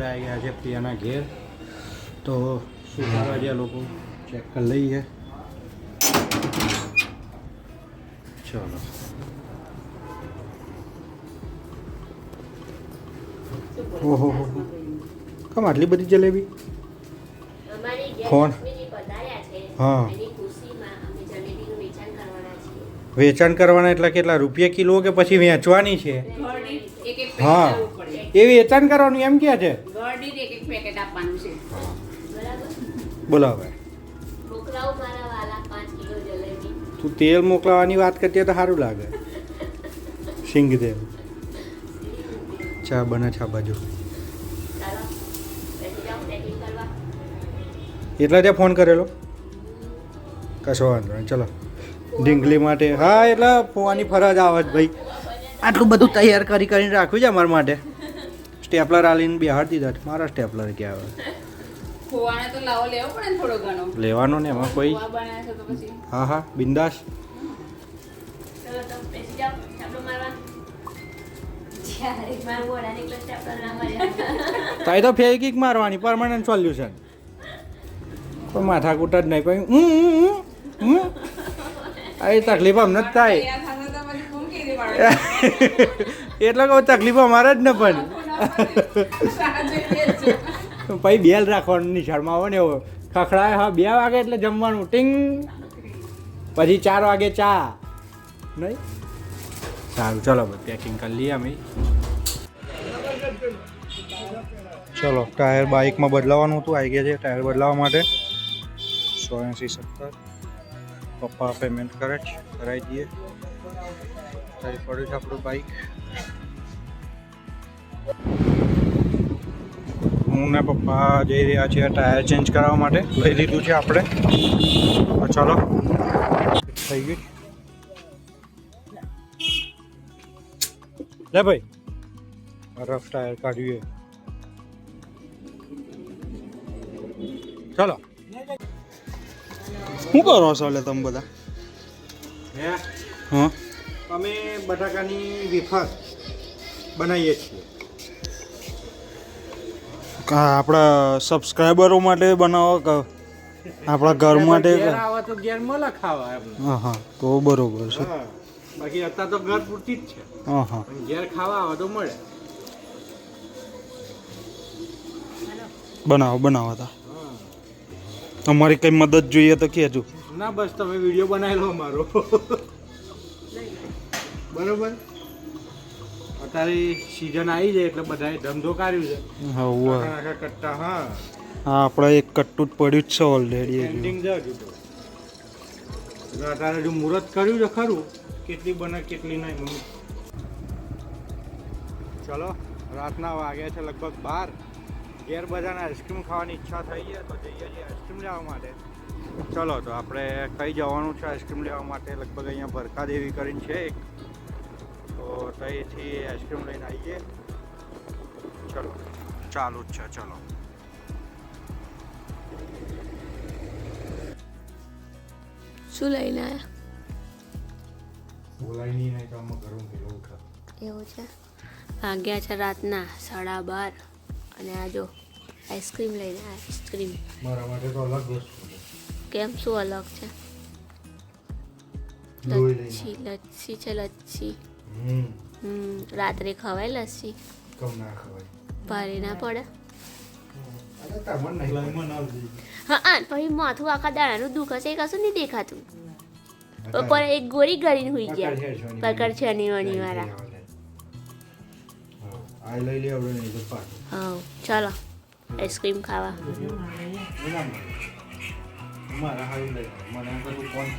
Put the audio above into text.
આપણે આવી ગયા છે પ્રિયાના ઘેર. તો શું કરવા ગયા લોકો ચેક કરી લઈએ. ચલો ઓહો કેમ આટલી બધી જલેબી? ફોન હા વેચાણ કરવાના એટલે કેટલા રૂપિયા કિલો કે પછી વેચવાની છે? હા એ વેચાણ કરવાનું એમ કે છે. બોલો હવે તું તેલ મોકલાવાની વાત કરતી હોય તો સારું લાગે. સિંગ તેલ ચા બને છે આ બાજુ. એટલે ત્યાં ફોન કરેલો? કશો વાંધો નહીં. ચલો ઢીંગલી માટે હા એટલે ફોવાની ફરજ આવે જ ભાઈ. આટલું બધું તૈયાર કરીને રાખ્યું છે અમારા માટે. સ્ટેપલર આલીને બિહાર દીધા. મારા સ્ટેપલર ક્યાં આવે? લેવાનો ને એમાં કોઈ. હા હા બિંદાસ. તાઈ તો ફેવિકિક મારવાની પરમાનન્ટ સોલ્યુશન. કોઈ માથાકૂટ જ નહીં. કોઈ એ તકલીફ અમને જ થાય. એટલે કહું તકલીફ અમારે જ ને પણ. પછી બેલ રાખવાનું નિશાળમાં આવે ને એવો ખખડાય. હા 2 વાગે એટલે જમવાનું ટીંગ. પછી 4 વાગે ચા નહીં. સારું ચલો ભાઈ પેકિંગ કરી લઈએ અમે. ચલો ટાયર બાઇકમાં બદલાવાનું હતું. આવી ગયા છે ટાયર બદલાવવા માટે. 180-70 પપ્પા પેમેન્ટ કરે છે. કરાવી દઈએ. tady પડ્યું છે આપણું બાઇક. હું ને પપ્પા જઈ રહ્યા છીએ ટાયર ચેન્જ કરાવવા માટે. લઈ લીધું છે આપણે. તો ચલો થઈ ગઈ. લે ભાઈ રફ ટાયર કાઢીએ. ચલો શું કરો છો એટલે તમે બધા? હા અમે બટાકાની વેફર બનાવીએ છીએ. આપણા સબસ્ક્રાઈબરો માટે બનાવો કે આપણા ઘર માટે? આવે તો ઘેર મળે ખાવા. હા હા તો બરોબર છે. બાકી અત્યારે તો ઘર પૂરતી જ છે. હા હા ઘેર ખાવા આવે તો મળે. બનાવો તા. તમારી કઈ મદદ જોઈએ તો કહેજો. ના બસ તમે વિડીયો બનાવી લો અમારો. બરોબર. અત્યારે સીઝન આવી જાય એટલે બધાએ ધંધો કાઢ્યું છે. હા કટ્ટા. હા આપણે એક કટ્ટું જ પડ્યું જ છે ઓલરેડી. પેન્ટિંગ જજો તો અત્યારે જો મુહૂર્ત કર્યું છે ખરું. કેટલી બને કેટલી નહીં. ચલો રાતના વાગ્યા છે લગભગ 12. ઘેર બધાને આઈસ્ક્રીમ ખાવાની ઈચ્છા થઈ છે તો જઈએ છીએ આઈસ્ક્રીમ લેવા માટે. ચલો તો આપણે કઈ જવાનું છે આઈસ્ક્રીમ લેવા માટે? લગભગ અહીંયા ભરકા દેવી કરીને છે એક. તો ત્યાંથી આઈસ્ક્રીમ લઈને આવીએ. ચલો ચાલુ જ છે. ચલો શું લઈને આવ્યા? બોલાય નહીં તો આમાં ઘરું એવું છે. વાગ્યા છે રાતના 12:30 અને આ જો આઈસ્ક્રીમ લઈને આવ્યા. આઈસ્ક્રીમ મારા માટે તો અલગ વસ્તુ છે. કેમ શું અલગ છે? લચ્છી છે લચ્છી. રાત્રે ખવાય લસ્સી? કમ ના ખવાય. ભારે ના પડે? હા હા પછી માથું આખા દાડાનું દુખે છે એ કશું નહીં દેખાતું. પર એક ગોરી કરીને હોઈ ગયા પકડ છે અની વાળા. આ લઈ લે આવડે નહીં તો પાક. હા ચાલો આઈસ્ક્રીમ ખાવા. મારા હારું લઈ મને કોણ